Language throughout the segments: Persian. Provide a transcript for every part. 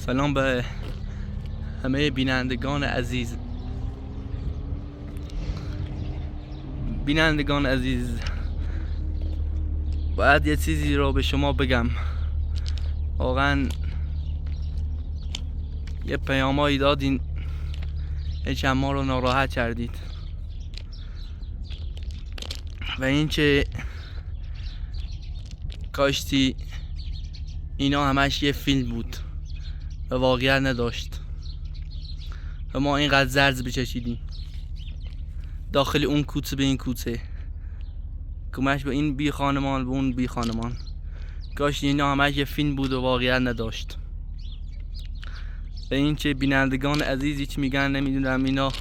سلام به همه بینندگان عزیز. باید یه چیزی رو به شما بگم. واقعا یه پیامایی دادین، یکم ما رو ناراحت کردید و این که کاشتی اینا همش یه فیلم بود و واقعیت نداشت و ما اینقدر زرز بچشیدیم داخل اون کوچه به این کوچه، کمش به این بی خانمان به اون بی خانمان. کاش اینا همش یه فیلم بود و واقعیت نداشت. به این که بینندگان عزیزی چی میگن نمیدونم، اینا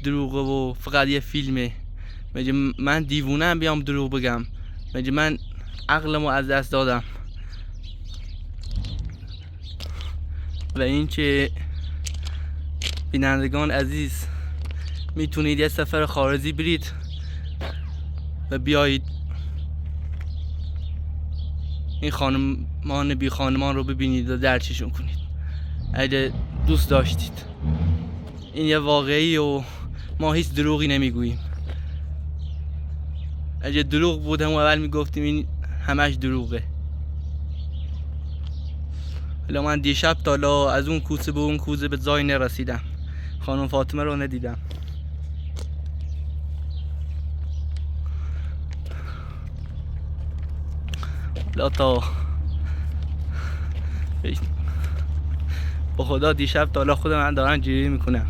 دروغه و فقط یه فیلمه. مگه من دیوونه‌ام بیام دروغ بگم؟ مگه من عقلمو از دست دادم؟ و این که بینندگان عزیز میتونید یه سفر خارجی برید و بیایید این خانمان بی خانمان رو ببینید و درکشون کنید اگه دوست داشتید. این یه واقعی و ما هیچ دروغی نمیگوییم. اگه دروغ بود همون اول میگفتیم این همش دروغه. حالا من دیشب تا از اون کوچه به اون کوچه به جای نرسیدم، خانم فاطمه رو ندیدم. حالا تا با خدا دیشب تا حالا خود من دارم جیری میکنم.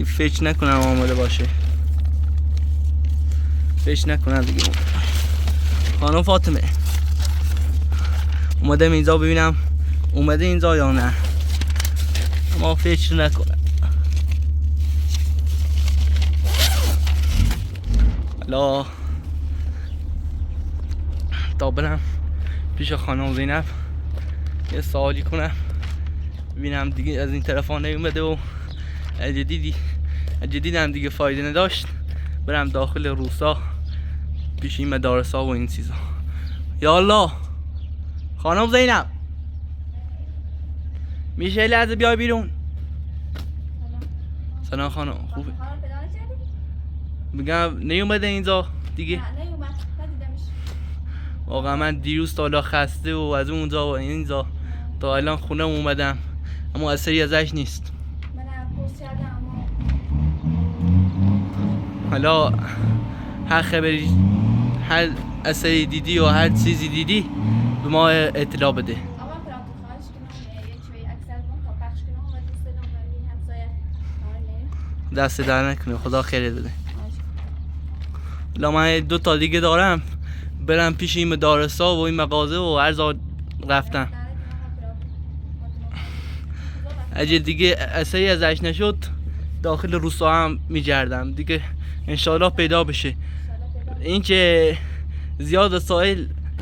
فکر نکنم آماده باشه، فکر نکنم دیگه. خانم فاطمه اومدم اینجا ببینم اومده اینجا یا نه، اما فکر نکنم. حالا تا برم پیش خانم زینب یه سوالی کنم ببینم دیگه از این تلفن نیومده و اگه دیدم دیگه فایده نداشت برم داخل روستا پیش این مدارسا و این چیزا. یا الله خانم زینب میشه لحظه بیای بیرون؟ سلام خانم، خوبه؟ میگم نیومده اینجا دیگه؟ نه نیومد، ندیدمش. واقعا من دیروز تا حالا خسته و از اونجا و اینجا تا الان خونه اومدم اما اثری ازش نیست. منم پست کردم اما حالا هر خبری، هر اثری دیدی و هر چیزی دیدی به ما اطلاع بده. اما پرات خواهش کنم یه چوی اکثر کن تا پخش کنم و دوست دارم برای همسایه آره دست در نکنه، خدا خیرت بده. حالا من 2 تا دیگه دارم برم پیش این مدارسا و این مغازه و ارزا رفتم. اگه دیگه اثری ازش نشد داخل روستا هم میگردم دیگه، انشالله پیدا بشه. این که زیاد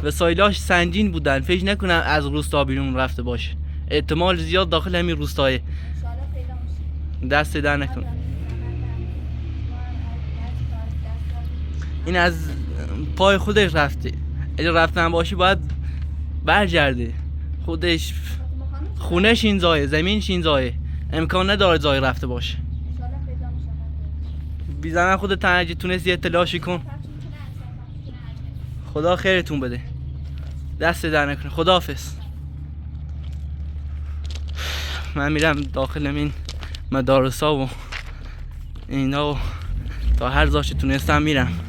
وسایلاش سنگین بودن، فکر نکنم از روستا بیرون رفته باشه، احتمال زیاد داخل همین روستاه. دست در نکن. این از پای خودش رفته، اگه رفتن باشی باید برگرده. خودش خونش این زایه، زمینش این زایه، امکان نداره جای رفته باشه. بیزنه خودت اگه تونستی اطلاعشی کن. خدا خیرتون بده، دست در نکنه. خداحافظ. من میرم داخل این مدارسا و اینا و تا هر جاش تونستم میرم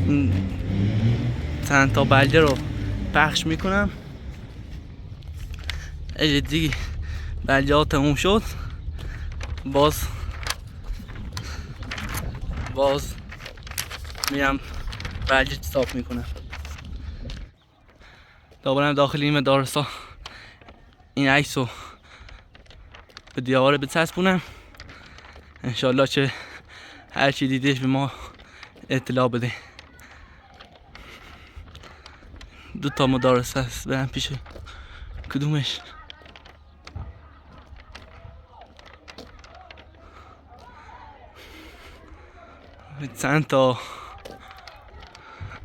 این چند تا بلده رو پخش میکنم. اگه دیگه بلده ها تموم شد باز میرم بلده صاف میکنم. دوباره داخل این مدارسا این عکس رو به دیواره بچسبونم، انشالله چه هر چی دیدش به ما اطلاع بده. 2 تا مدارسه است، برم پیش کدومش؟ چند تا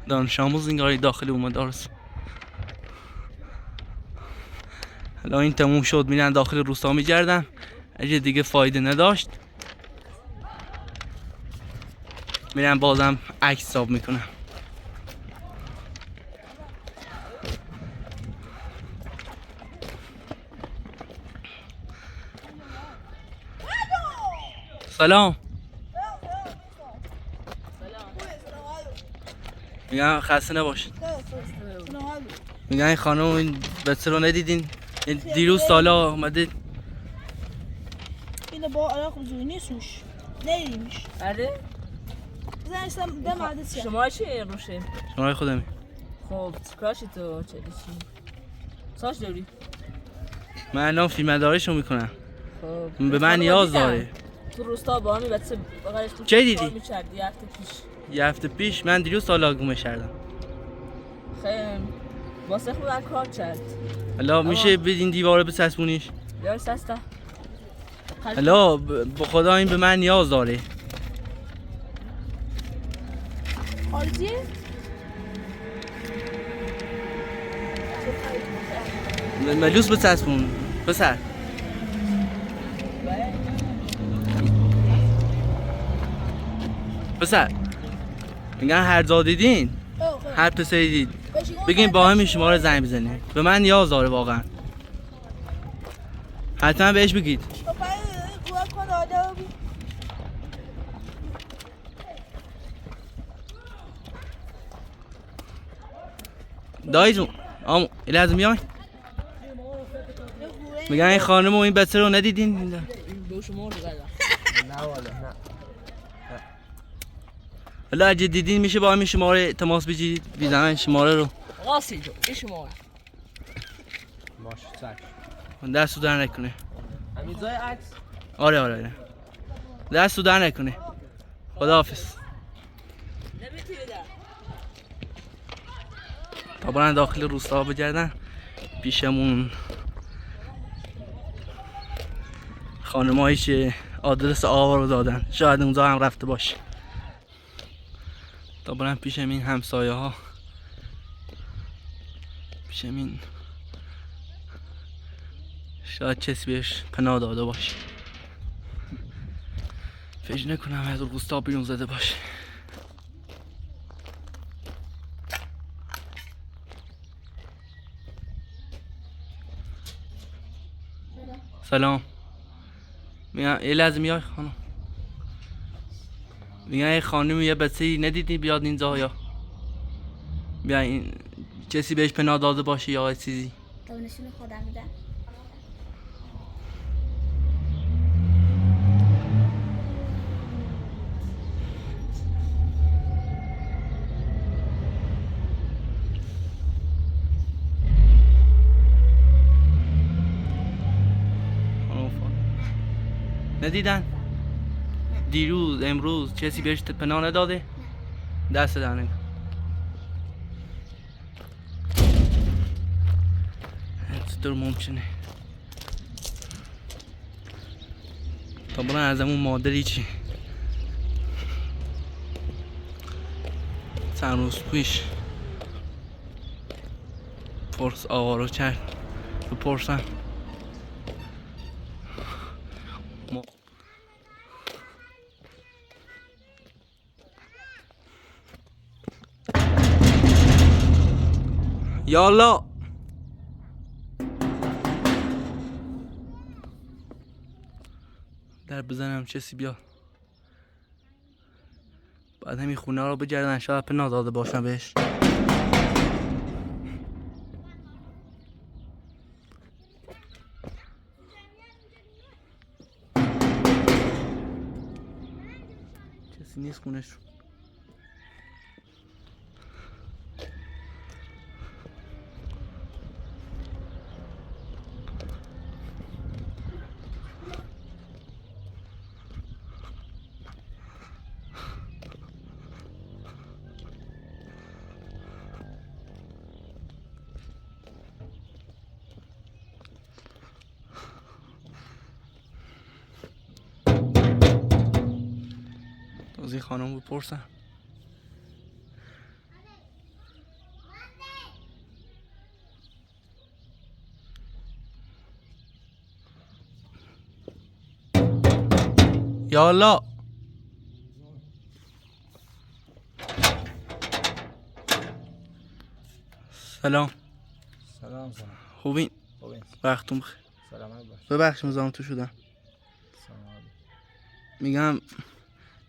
دانش آموز انگاری داخل اون مدارس. حالا این تموم شد میرن داخل روستا میگردن. اگه دیگه فایده نداشت میرن بازم عکس حساب میکنن. سلام. میگم خسته نباشید. میگم این خانم این بچه رو ندیدین؟ این دیروز سالا اومده. اینو با علاقه بزرگی نیستوش نیدیمش. آره؟ بزن اسم دم عدسیه. شما چی روشه؟ شماره خودمی. خب چیکارشی تو چه چی؟ ساش داری؟ من الان فیلمبرداریشو میکنم. خب به من نیاز داره. تو روستا با همی بچه بغلش تو چه دیدی؟ می‌چردی هفته پیش. یه هفته پیش من دیروز سالا گمش کردم. خیلی واسه خودم کار کرد. حالا میشه بدین دیواره بچسبونیش؟ یا سسته. حالا با خدا این به من نیاز داره. آرزی؟ ملوس بچسبون پسر. پسر میگن هر جا دیدین هر پسری دید بگین با همین شماره زنگ بزنید. به من نیاز داره واقعا. حتما بهش بگید. دایی جون لازم میای؟ میگن این خانم و این بچه رو ندیدین؟ دو شما رو زدم. نه والا نه. حالا اگه دیدین میشه با همین شماره تماس بگیرید. بیزنن شماره رو. راستی جو این شما. ماش چک. دست در نکنه. همین جای عکس. آره دست در نکنه. خداحافظ. تا برن داخل روستا بگردن پیشمون خانمایی که آدرس آوا رو دادن. شاید اونجا هم رفته باشه. تا برن پیشم این همسایه ها، پیشم این شاید کسی بهش پناه داده باشه. فکر نکنم از روستا بیرون زده باشه. سلام. میگم یه لحظه میای خانم؟ میگم یه خانم یه بچه‌ای ندیدی بیاد اینجا یا بیا این کسی بهش پناه داده باشه یا چیزی؟ دانشون خودم میدم. ندیدن؟ دیروز امروز کسی بهش پناه نداده؟ دست در نکن. چطور ممکنه؟ تا برن از همون مادری چی؟ چند روز پیش پرس آقا رو کرد بپرسم یالا در بزنم کسی بیاد. بعد همین خونه رو بگردن شاید پناه داده باشم بهش. کسی نیست خونش. از این خانم بپرسم. یا الله. سلام. سلام سلام. خوبین؟ خوبین. وقتتون بخیر. سلامت باش. ببخشید مزاحم تو شدم. سلام. میگم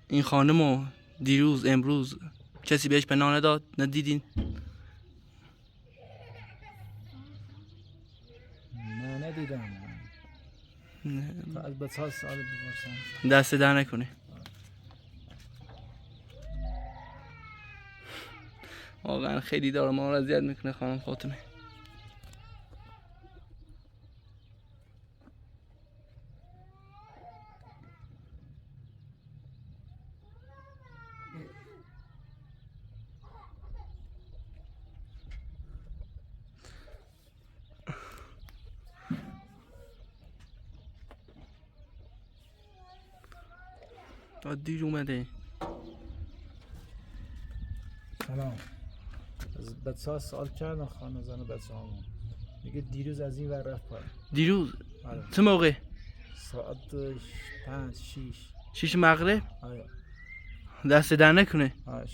این خانمو دیروز امروز کسی بهش پناه نداد؟ ندیدین؟ نه ندیدم. از به سال بپرسم. دست در نکنه. واقعا خیلی داره ما رو اذیت میکنه خانم فاطمه. دیر اومده. سلام. از بچه سوال کردم خانم زن بچه همون میگه دیروز از این ور رفت پایین. دیروز؟ آره. چه موقع؟ ساعت 5-6. 6 مغرب؟ آره. دست در نکنه. آره.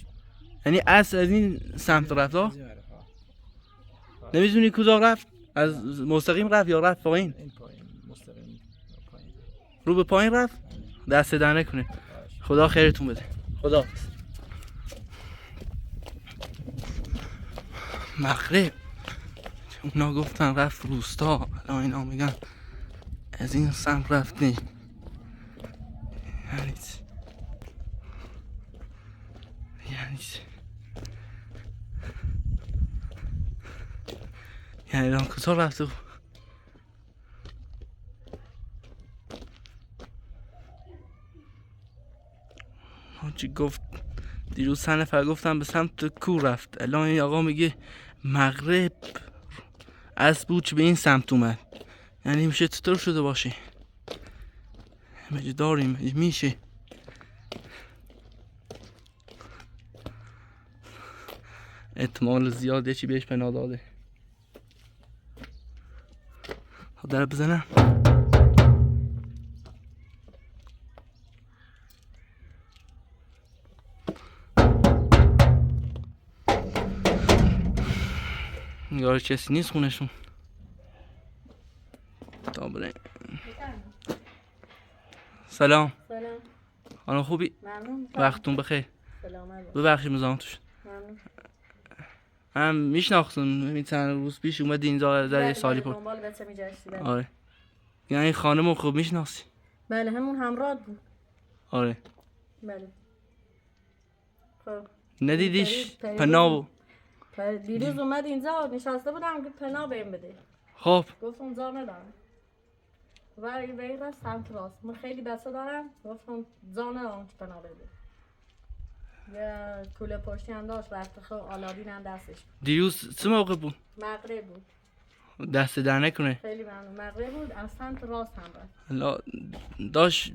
یعنی از این سمت رفت ها؟ از این ور رفت. نمیدونی کجا رفت؟ از مستقیم رفت یا رفت پایین؟ این پایین مستقیم پایین. رو به پایین رفت؟ دست در نکنه. خدا خیرتون بده. خدا. مغرب اونا گفتن رفت روستا، الان اینا میگن از این سمت رفت. نه یعنی چی؟ یعنی چی؟ یعنی الان کجا رفته؟ چی گفت دیروز 3 نفر گفتن به سمت کو رفت، الان این آقا میگه مغرب از بوچ به این سمت اومد. یعنی میشه چطور شده باشه؟ مگه داریم؟ مگه میشه؟ احتمال زیاده چی بهش پناه داده. در بزنم. یاره کسی نیست خونشون. دابره. سلام. سلام. خانم خوبی؟ ممنون. وقتتون بخیر. سلامت باش. ببخشید مزاحم تو شد. ممنون. هم میشناختون چند روز پیش اومد اینجا در یه سالی پر. دنبال بچه می‌گشتی. آره. یعنی خانم خوب میشناسی؟ بله همون همراه بود. آره. بله. خب ندیدیش؟ پریروز پناه. دیروز اومد اینجا نشسته بودم که پناه بهم بده. خب گفتم جا ندارم. و این رفت سمت راست. من خیلی بسته دارم. گفتم جا ندارم که پناه بده. یه کوله پشتی هم داشت. وقت خب آلادین هم دستش بود. دیروز چه موقع بود؟ مغرب بود. دست در نکنه. خیلی ممنون. مغرب بود از سمت راست هم رفت. حالا داشت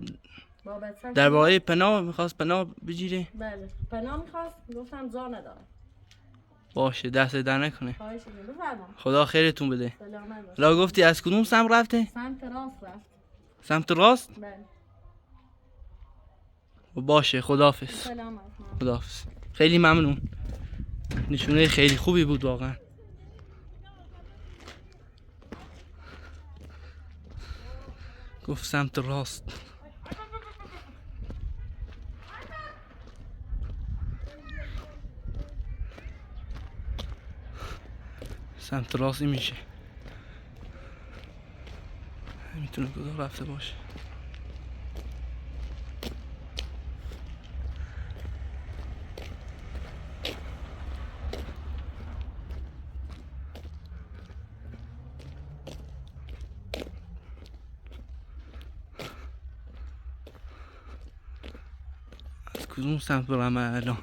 با بچه درباره پناه میخواست پناه بگیره. بله پناه میخواست. گفتم جا ندارم. باشه دست در نکنه. خواهش می‌کنم. بفرمایید. خدا خیرتون بده. سلامت باش. حالا گفتی از کدوم سمت رفته؟ سمت راست رفت. سمت راست؟ بله. باشه خداحافظ. سلامت. خداحافظ. خیلی ممنون. نشونه خیلی خوبی بود واقعا. گفت سمت راست. سمت راستی میشه. میتونه کجا رفته باشه. از کدوم سمت برم الان؟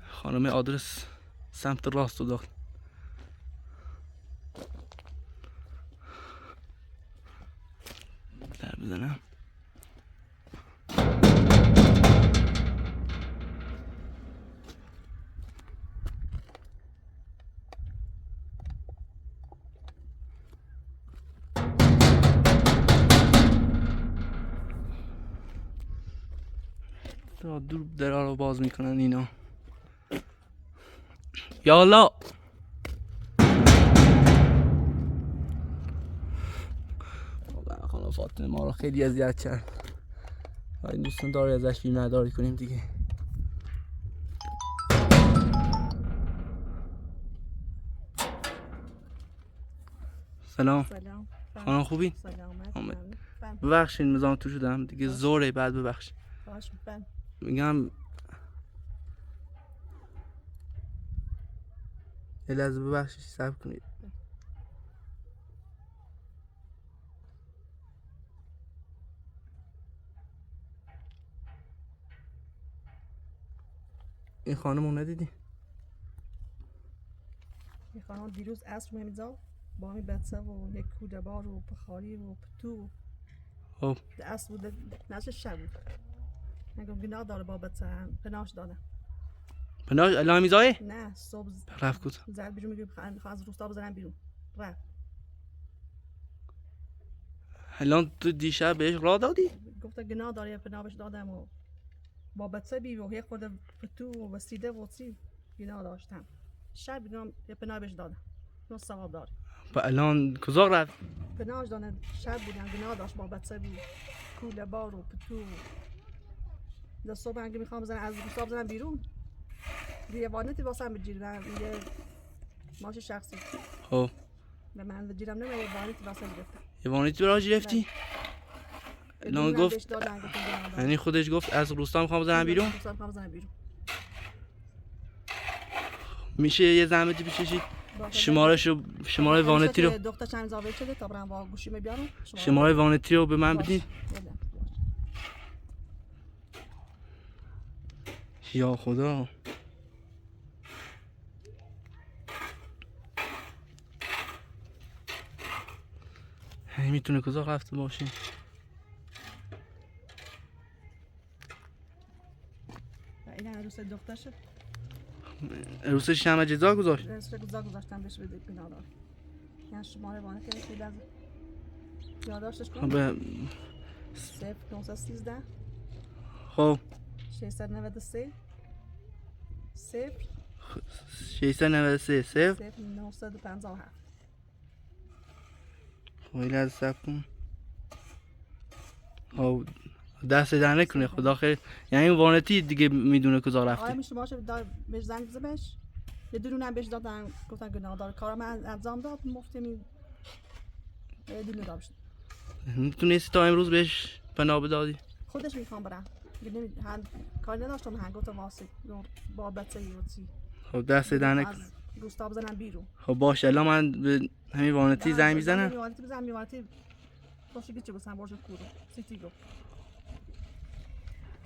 خانم آدرس سمت راست رو داد. در بزنم. دور درا رو باز میکنن اینا. یا الله. واقعا خانم فاطمه ما رو خیلی اذیت کرد. ولی دوستان داری ازش بی‌معداری کنیم دیگه. سلام. سلام. خانم خوبین؟ سلامت. آمد. فهم. ببخشید میزان تو شدم دیگه زوره بعد ببخشید. خواهش می‌کنم. میگم یه لحظه ببخشید صبر کنید. این خانم رو ندیدی؟ این خانم دیروز عصر می‌زد با همین بچه و یک کوده بار و بخاری و پتو. خب عصر بود نشه شب بود. نگم گناه داره با بچه هم پناهش داده. پناه الان میزای؟ نه صبح رفت کجا؟ زد بیرون میگه میخوام از روستا بزنم بیرون. رفت. الان تو دیشب بهش راه دادی؟ گفته گناه داره پناه بهش دادم و با بچه بی و یک خورده پتو و وسیده و چی گناه داشتم. شب بیرون یه پناه بهش دادم. نو ثواب داره. با الان کجا رفت؟ پناهش دادن شب بودن گناه داشت با بچه بی کوله بار و پتو. در صبح هنگه میخوام بزنم از روستا بزنم بیرون. یه وانتی واسم بگیرم یه ماش شخصی. خب به من بگیرم نه یه وانتی واسم گرفتم. یه وانیتی براش گرفتی؟ الان گفت بهش دادن گفتم گناه داره. یعنی خودش گفت از روستا میخوام بزنم بیرون؟ روستا میخوام بزنم بیرون. میشه یه زحمتی بکشید شماره وانتی رو دختر چند زاویه شده تا برام با گوشی بیارم. شماره وانتی رو به من باش. بدین. بله. یا خدا. میتونه کجا رفته باشه؟ و این عروس دخترشه. روسش هم اجزا گذاشت. رسه گذاشتم بهش بده گناه داره. یعنی شماره وانت که لازم یادداشتش کن. به 0913 خب 693 0 693 0 957. خب این لحظه صبر کن. خب دست در نکنه خدا خیر. یعنی این وانتی دیگه میدونه کجا آره رفته. میشه باشه دار بهش زنگ بزن بهش. یه دونه بهش دادن گفتن گناه داره کارم من انجام داد مفتمی دیلو داشت. میتونستی تا امروز بهش پناه بدادی؟ خودش میخوام برم. دیگه کاری نداشتم هنگ گفتم واسه با بچه و چی. خب دست در نکنه. از روستا بزنم بیرون. خب باشه الان من به همین وانتی زنگ میزنم. میوانتی بزنم میوانتی باشه که چه بسن باشه کورو سیتی گفت.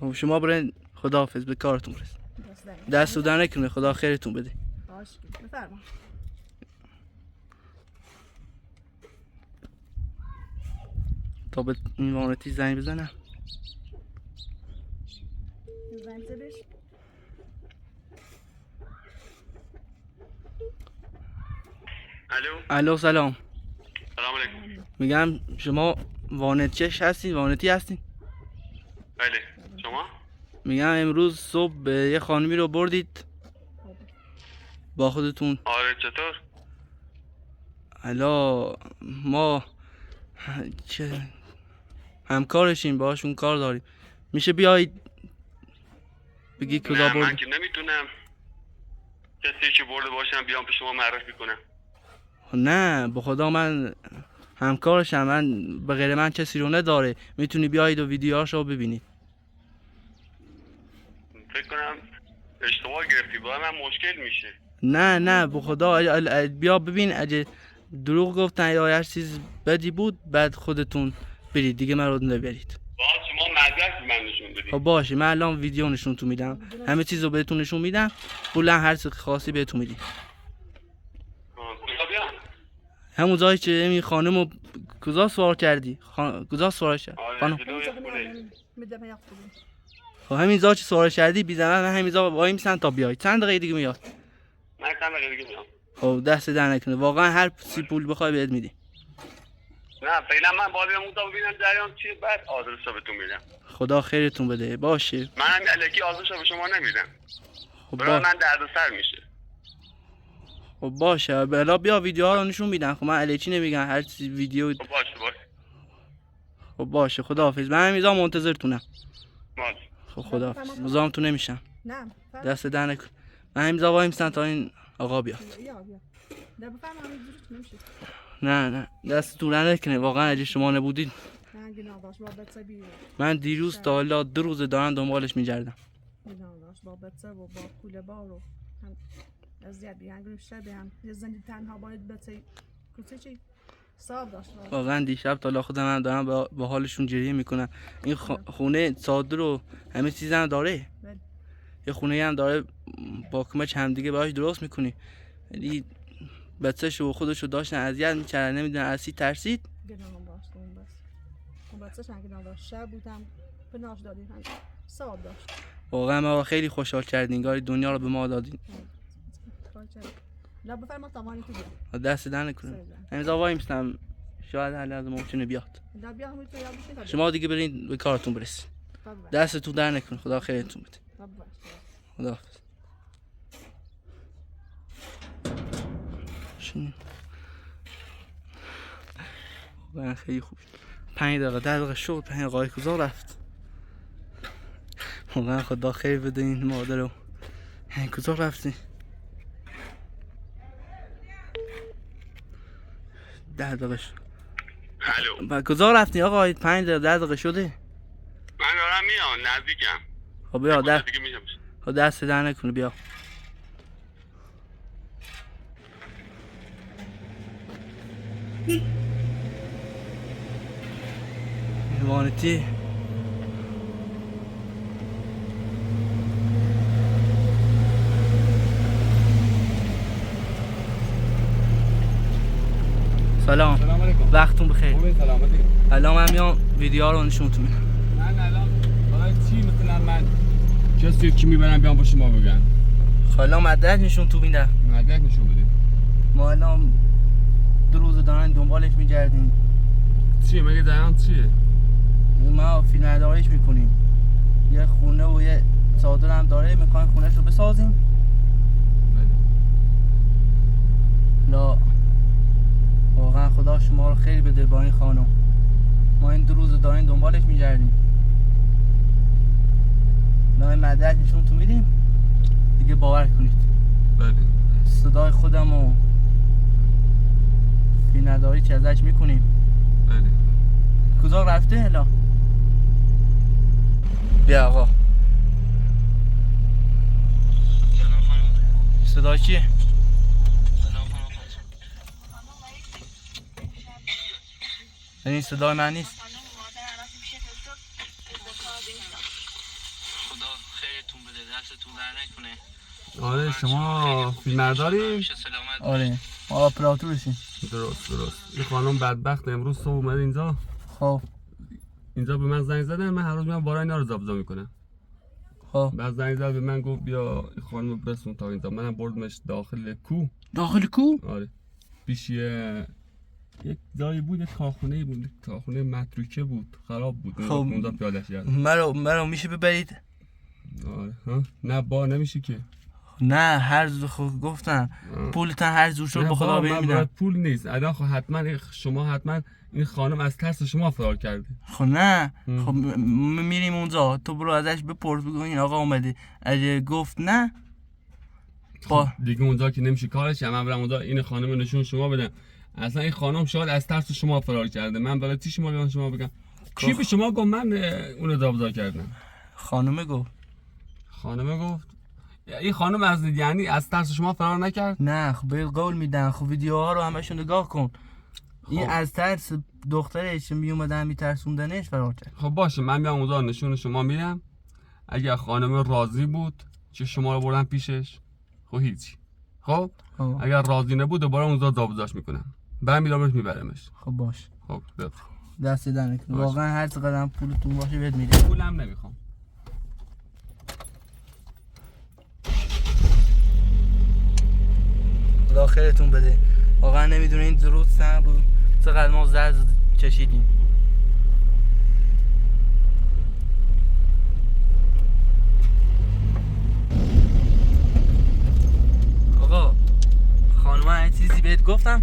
خب شما برین خداحافظ به کارتون برس. دست دست در نکنه خدا خیرتون بده. باشه بفرما. تا به این وانتی زنگ بزنم. زنگ بهش. الو سلام. سلام علیکم. میگم شما وانتچش هستین؟ وانتی هستین؟ بله. شما؟ میگم امروز صبح به یه خانمی رو بردید با خودتون. آره چطور؟ حالا ما چه همکارشیم باهاشون کار داریم. میشه بیایید بگی کجا نه من برد؟ که نمیتونم کسی که برده باشم بیام به شما معرفی کنم. نه به خدا من همکارشم. من به غیر من کسی رو نداره. میتونی بیایید و ویدیوهاشو ببینید. فکر کنم اشتباه گرفتی با من مشکل میشه. نه به خدا بیا ببین اگه دروغ گفتن یا هر چیز بدی بود بعد خودتون برید دیگه من رو نبرید. باید شما معذرت به من نشون بدید. خب باشه من الان ویدیو نشون تو میدم. همه چیز رو بهتون نشون میدم. کلا هر چیز خاصی بهتون میدیم. کجا بیام؟ همون جایی که این خانمو کجا سوار کردی؟ کجا سوارش کردی؟ آره خانم جلوی خونه. میدم یه خوبی. خب همین جا که سوار کردی بی زحمت من همین جا وای میسن تا بیای. چند دقیقه دیگه میاد. من چند دقیقه دیگه میام. خب دست در نکنه. واقعا هر سی پول بخوای بهت میدیم. نه فعلا من باید برم اونجا ببینم جریان چیه، بعد آدرس رو بهتون میدم. خدا خیرتون بده. باشه. منم الکی آدرس رو به شما نمیدم. خب برای من دردسر میشه. خب باشه. بلا بیا ویدیوها رو نشون میدن. خب من الکی نمیگم، هر چیز ویدیو. خب باشه. خب باشه. خداحافظ. من همیزا منتظرتونم. باشه. خب خداحافظ. مزاحمتون نمیشم. نه دست در نکن. من همیزا وای میستم تا این آقا بیاد. بیا نه بفهم همینجوری نمیشه. نه دست دور نکنه. واقعا اگه شما نبودید نه گناه داشت با بچه بیرون. من دیروز تا حالا 2 روز دارم دنبالش میگردم. گناه داشت با بچه و با کوله بار و هم اذیت بیان شب هم یه زنی تنها باید بچه کوچه چی صاحب داشت. واقعا دیشب تا خودم هم دارم با حالشون گریه میکنم. این خونه چادر و همه چیز هم داره. بله. یه خونه هم داره با کمک همدیگه باهاش درست میکنی. ولی بچه‌شو و خودشو داشتن اذیت میکردن، نمیدونن از چی ترسید. گناه داشت اون بس. اون بچه‌ش هم گناه داشت. شب بودم پناش دادیم هم صاحب داشت. واقعا ما خیلی خوشحال کردین، گاری دنیا رو به ما دادین. لا بفرما تمانی تو بیا. دست در نکنه. همیزا وای میستم شاید هر لحظه ممکنه بیاد. لا بیا همین تو یاد بشین. شما دیگه برین به کارتون برسید. دستتون در نکنه. خدا خیرتون بده. خداحافظ. واقعا خیلی خوب. 5 دقیقه 10 دقیقه شد. 5 دقیقه کجا رفت؟ واقعا خدا خیر بده این مادر رو. کجا رفتی؟ 10 دقیقه شد. الو. با کجا رفتی آقا؟ 5 دقیقه 10 دقیقه شده. من دارم میام نزدیکم. خب بیا دیگه میام. خب دست در نکنه بیا. وانتی سلام. سلام علیکم. وقتتون بخیر. خوبه سلامتی. الان من میام ویدیو رو نشونتون میدم. من الان برای چی مثلا من کسی کی میبرم بیام با شما بگم؟ حالا مدرک نشون تو میدم. مدرک نشون بده. ما الان 2 روز دارن دنبالش میگردیم. چیه مگه دهان چیه؟ ما فیلمبرداریش میکنیم. یه خونه و یه چادر هم داره، میخوایم خونهش رو بسازیم. لا واقعا خدا شما رو خیلی بده با این خانم. ما این 2 روز داریم دنبالش میگردیم. لا مدرک نشون تو میدیم دیگه باور کنید. بله. صدای خودم و فیلمبرداری که ازش میکنیم. بله. کجا رفته الا؟ بیا آقا. صدای چیه؟ این صدای من نیست. خدا خیرتون بده، دستتون در نکنه. آره شما فیلمبرداری؟ آره ما آپراتورشیم. درست. این خانم بدبخت امروز صبح اومد اینجا. خب اینجا به من زنگ زدن، من هر روز میام بارا اینا رو زابزا میکنم. خب بعد زنگ زد به من گفت بیا این خانم برسون تا اینجا. منم بردمش داخل کو. داخل کو؟ آره. پیش یک جایی بود، یک کارخونه بود، کارخونه متروکه بود، خراب بود. خب اونجا پیاده‌اش کردم. مرا میشه ببرید؟ آره ها نه با نمیشه که. نه هر زور خود گفتم پولتن هر زور شد به خدا من میدم. پول نیست الان. خب حتما شما حتما این خانم از ترس شما فرار کرده. خب نه خب میریم اونجا، تو برو ازش بپرس بگو این آقا اومده. اگه گفت نه خب دیگه اونجا که نمیشه کارش. من برم اونجا این خانم نشون شما بدم. اصلا این خانم شاید از ترس شما فرار کرده. من برای چی شما بگم؟ کی به شما گفت من اونو دابزا کردم؟ خانومه گفت. این خانم از ترس شما فرار نکرد؟ نه خب بهت قول میدن. خب ویدیوها رو همشون نگاه کن. این از ترس دخترش می اومدن میترسوندنش فرار کرد. خب باشه من میام اونجا نشون شما میدم. اگر خانم راضی بود که شما رو بردن پیشش خب هیچی. خب اگر راضی نبود دوباره اونجا دابزاش میکنم. بعد میدامش میبرمش. خب باش. خب دست دهن کن. واقعا هر چقدر پولتون باشه بهت میدم. پولم نمیخوام. خدا خیرتون بده. واقعا نمیدونه این درست چقدر ما زرد چشیدیم. آقا خانوما یه چیزی بهت گفتم؟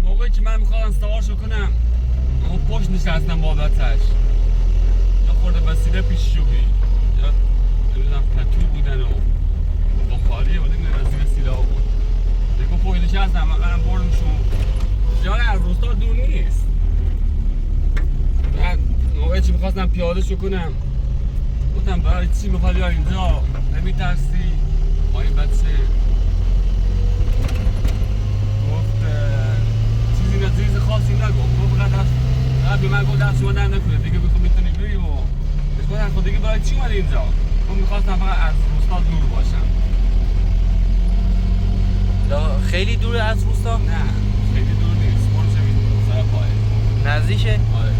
موقعی که من میخواستم سوارشو کنم اون پشت نشستم بابتش یا خورده وسیله پیش شوگی یا نمیدونم پتو بودن و بخاری و نمیدونم از این وسیله ها بود دیگه پشت نشستم منم بردمشون جای از روستا دور نیست. بعد موقعی که میخواستم پیاده شو کنم گفتم برای چی میخواد یا اینجا نمیترسی با این بچه گفت چیزی خاصی نگفت گفت فقط به من گفت دست شما در نکنه دیگه گفت میتونی بری و گفتم خود دیگه برای چی اومدی اینجا گفت میخواستم فقط از روستا دور باشم. خیلی دوره از روستا؟ نه خیلی دور نیست برو شوید سر پایه نزدیشه؟ آره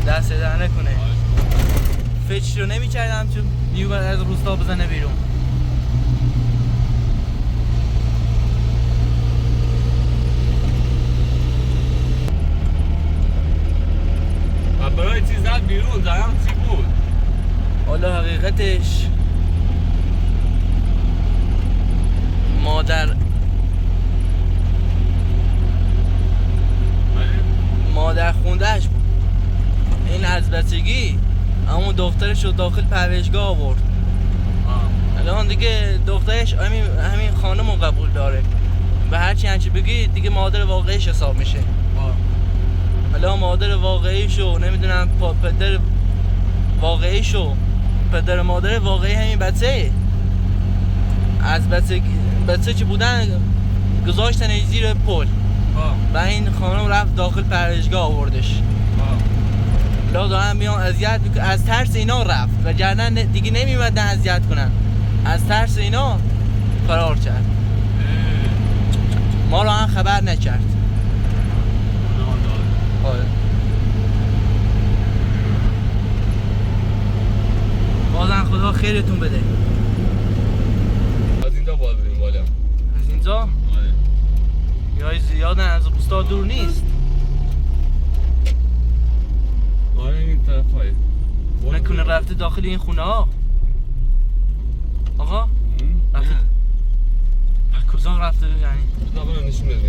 دست در نکنه. آره فکر رو نمی‌کردم چون میومد از روستا بزنه بیرون. و برای چیز زد بیرون دارم چی بود؟ حالا حقیقتش مادر خوندهش بود. این از بچگی همون دخترش رو داخل پرورشگاه آورد. الان دیگه دخترش همین خانم رو قبول داره و هرچی هنچی بگی دیگه مادر واقعیش حساب میشه. الان مادر واقعیشو نمیدونم پدر واقعیشو پدر مادر واقعی همین بچه از بچه که بودن گذاشتن زیر پل و این خانم رفت داخل پرورشگاه آوردش. لا دارن میان اذیت از ترس اینا رفت و گردن دیگه نمیمدن اذیت کنن از ترس اینا فرار کرد. ما رو هم خبر نکرد. آره بازم خدا خیرتون بده. از اینجا باید بریم بالا. از اینجا؟ آره یا زیادن از روستا دور نیست. آره این طرف های نکنه رفته داخل این خونه ها. آقا رفته کجا رفته یعنی؟ بذار برم نشون بدیم.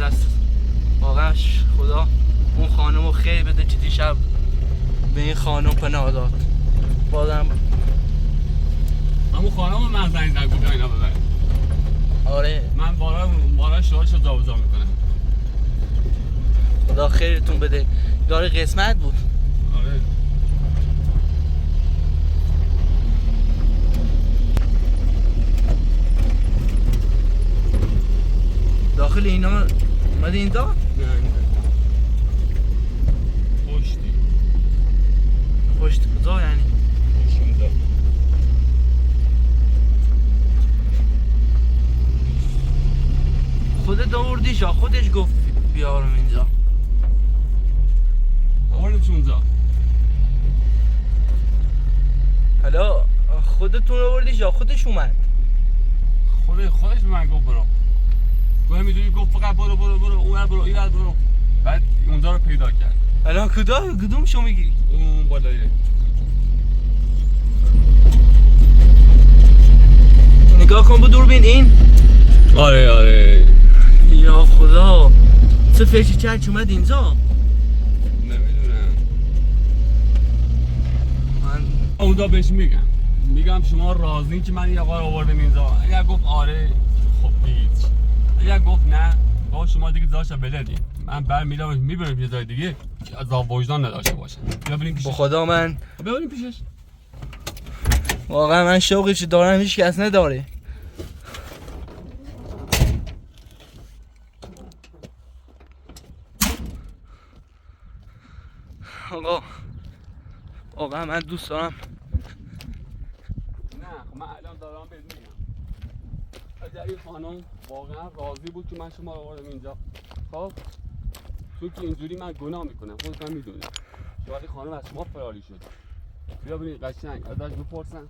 دست واقعا خدا اون خانم رو خیلی بده که دیشب به این خانم پناه داد. بازم همون خانم من زنگ زنگ بود اینا ببره. آره من بارا شوهرش رو جابجا میکنم. خدا خیرتون بده. داره قسمت بود. آره داخل اینا اومده اینجا؟ نه پشتی پشت کجا یعنی؟ پشت اینجا خودت آوردیش یا خودش گفت بیارم اینجا؟ آوردمش اونجا. حالا خودتون آوردیش یا خودش اومد؟ خودش به من گفت برو. تو همینجوری گفت فقط برو اون برو این برو. بعد اونجا رو پیدا کرد. الان کدوم شو میگیری؟ اون بالاییه. نگاه کن به دوربین این. آره یا خدا چه فکر کرد اومد اینجا؟ نمیدونم. من اونجا بهش میگم شما راضین که من یه آقا رو آوردم اینجا. اگر گفت آره خب هیچ. اگر گفت نه با شما دیگه داشته بلدین. من برمیدارمش میبرم یه جای دیگه که عذاب وجدان نداشته باشه. بیا بریم پیشش. با خدا من بریم پیشش. واقعا من شوقی چه دارم هیچ کس نداره. آقا واقعا من دوست دارم. نه من الان دارم بهت میگم. اگر این خانم واقعا راضی بود که من شما رو آوردم اینجا خب تو که اینجوری من گناه میکنم خودت هم میدونی که وقتی خانم از شما فراری شد بیا بریم قشنگ ازش بپرسن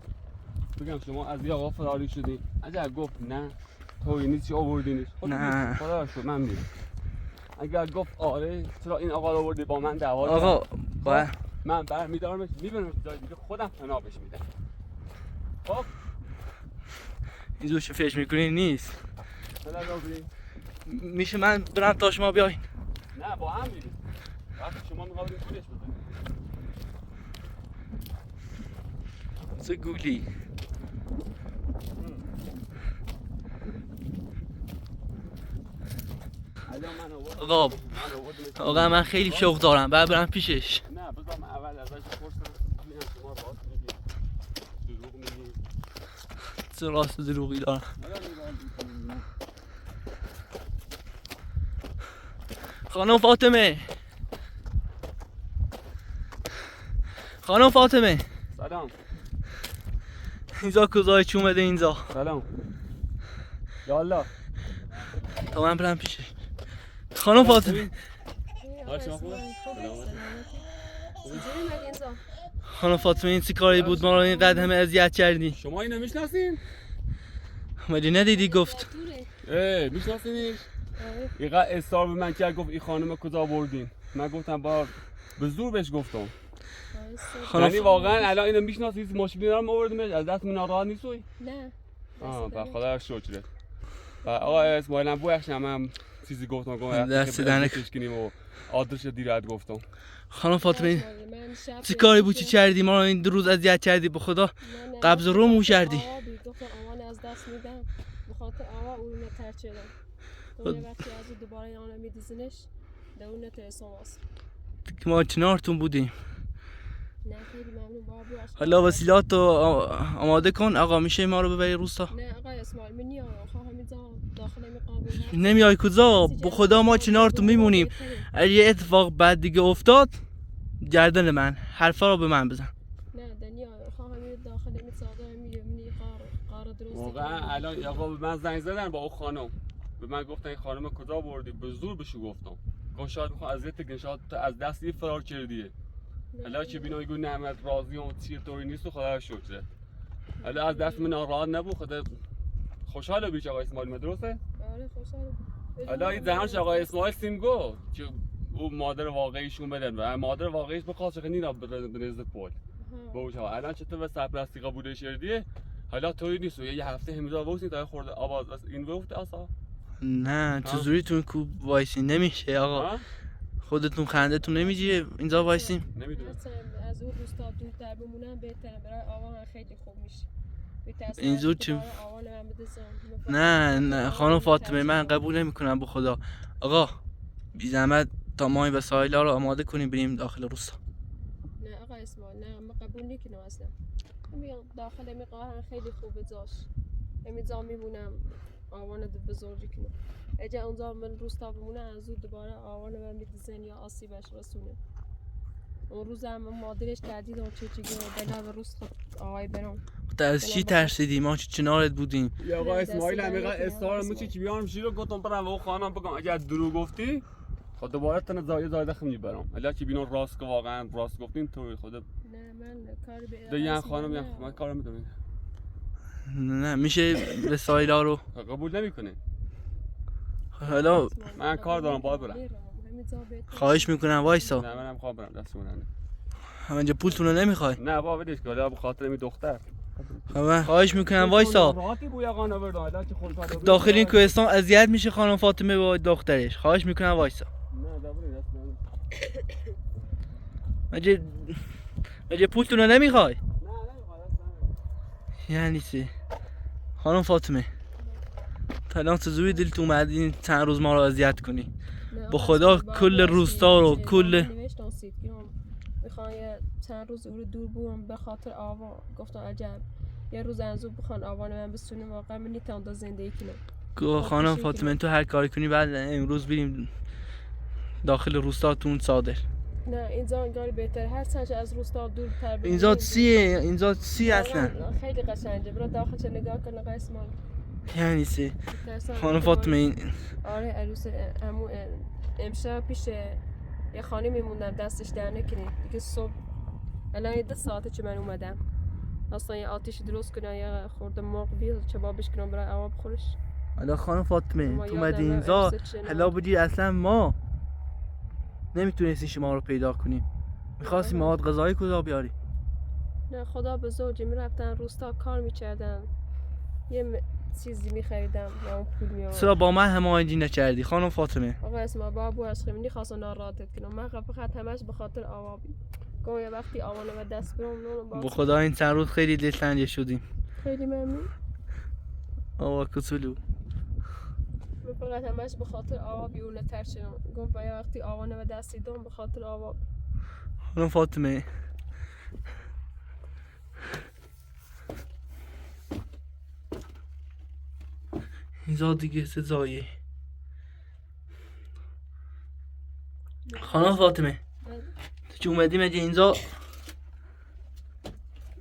بگم شما از یه آقا فراری شدی. اگر گفت نه توی نیست چی آوردینش نه. خدا شد من میرم اگر گفت آره چرا این آقا رو آوردی با من دعوا کرد؟ آقا باید من برمیدارمش میبرمش جای دیگه خودم پناه بهش میدم خب این زوش فکر میکنی نیست حالا رو بریم میشه من برم تا شما بیاین نه با هم میریم وقتی شما میخوادیم پولش بزنیم چه گولی آقا آقا من خیلی شوق دارم بعد برم پیشش نه بذار من اول ازش بپرسم ببینم شما راست میگی دروغ میگی چه راست و دروغی دارم حالا نگاه می‌کنیم. خانم فاطمه خانم فاطمه سلام اینجا کجای چی اومده اینجا سلام یالا تا من برم پیشش خانم فاطمه حال شما خوبه؟ چجوری اومدی اینجا؟ خانم فاطمه این چی کاری بود ما رو اینقدر همه اذیت کردی شما اینو میشناسین؟ مگه ندیدی گفت ای میشناسینش؟ اینقدر اصرار به من کرد گفت این خانم کجا بردین من گفتم با به زور بهش گفتم یعنی واقعا الان اینو میشناسید ماشین دارم آوردیمش از دست من ناراحت نیستی؟ نه با خدا رو شکر و آقا اسماعیل هم بویخشم هم چیزی گفتم دست دهنک. کنیم و آدرس دیرت گفتم خانم فاطمه چی کاری بود چی کردی ما رو این 2 روز اذیت کردی به خدا قبض رومو کردی گفتم آوان از دست میدم بخاطر آوا اون نترچیدم اون وقتی از دوباره آن میدیزنش ده اون نترسم واسه ما کنارتون بودیم نه خیلی ممنون بابی حالا وسیلات رو آماده کن آقا میشه ما رو ببری روستا نه آقا اسماعیل من نیام خواهم میذارم داخل مقابل نمیای کجا به خدا ما کنارتون میمونیم اگه یه اتفاق بعد دیگه افتاد گردن من حرفا رو به من بزن نه دنیا خواهم میره داخل این صادر میبینی قار درست واقعا الان آقا به من زنگ زدن با اون خانم به من گفتن این خانم کجا بردی به زور بهشون گفتم گفت شاید میخوام اذیت کنه شاید تو از دست یه فرار کردیه حالا که بینا میگه نعمت راضی و چیه طوری نیست و خدا رو شکر حالا از دست من ناراحت نبود خدا خوشحال بیچ آقا اسماعیل درسته آره خوشحالم حالا این زنش آقا اسماعیل سیمگو که او مادر واقعیشون بدن و مادر واقعیش بخواد چه نینا بنزد پول باوش ها الان چطور به سرپرستی قبول شدیه حالا طوری نیست یه هفته همیزا واسین تا خورده آواز این گفت اصلا نه چجوری تو کوب وایسی نمیشه آقا خودتون خندتون نمیگیره اینجا وایسیم نمیدونم از اون روستا دورتر بمونم بهتره برای آوان خیلی خوب میشه اینجور چی نه خانم فاطمه من قبول نمیکنم به خدا آقا بی زحمت تا ما این وسایل رو آماده کنیم بریم داخل روستا نه آقا اسماعیل نه من قبول نکنم اصلا میگم داخل مقاهن خیلی خوبه جاش امیدوارم میمونم آوان بزرگی کنم اگه اونجا من روستا بمونم از اون دوباره آوان من میدیزن یا آسیبش رسونه اون روز هم مادرش تردید اون چه چیگه بنا به روز خود آقای برام از چی ترسیدی ما کنارت بودیم یا آقا اسماعیل هم اینقدر اصرار میشه که بیام شیرو گفتم برم و خانم بگم اگه دروغ گفتی خود دوباره تن زایده خم میبرم الا که بینا راست که واقعا راست گفتین تو خود نه من کار به دیگه خانم یا من کارم میدم نه میشه وسایلا رو قبول نمیکنه حالا من کار دارم باید برم خواهش میکنم وایسا نه منم خواب برم دست موننه همینجا پولتون رو نمیخوای نه بابا بدش که به خاطر می دختر خواهش میکنم وایسا داخل این کوهستان اذیت میشه خانم فاطمه با دخترش خواهش میکنم وایسا مگه پولتون رو نمیخوای یعنی چی خانم فاطمه الان چجوری دلت اومد این چند روز ما رو اذیت کنی با خدا کل روستا رو کل میخوان یه چند روز او رو دور بوم به خاطر آوا گفتم عجب یه روز انزو بخوان آوان من بسونه واقعا من نیتم دا زندگی کنم خانم فاطمه تو هر کاری کنی بعد امروز بریم داخل روستاتون صادر نه اینجا انگاری بهتر هر چند از روستا دور تر بمونیم اینجا چیه اینجا چی اصلا خیلی قشنگه برو داخل چه نگاه کن نگاه اسمان یعنی چی خانم فاطمه این آره عروس امو امشب پیش یه خانه میموندم دستش در نکنید دیگه صبح الان یه 2 ساعته که من اومدم اصلا یه آتیش درست کنم یا خورده مرغ بیاد چبابش کنم برای آوا بخورش حالا خانم فاطمه ما تو یادم اومدی نه اینجا عکس چه حالا بودی اصلا ما نمیتونستی شما رو پیدا کنیم. میخواستی مواد غذایی کجا بیاری؟ نه خدا به زوجی میرفتن روستا کار میکردن، یه چیزی میخریدم یا اون پول میآوردم. چرا با من هماهنگی نکردی خانم فاطمه؟ آقا اسما بابو از خیلی خواست ناراحتت کنم. من فقط همش به خاطر آوابی گویا یه وقتی آوانه و دست برم نونم با خدا این چند روز خیلی دلتنگ شدیم. خیلی ممنون. آوا کوچولو من فقط همش به خاطر آوابی اون ترشم گفت یه وقتی آوانه و دستی دم به خاطر آواب. خانم فاطمه اینجا دیگه سزایه. خانم فاطمه تو که اومدی مگه اینجا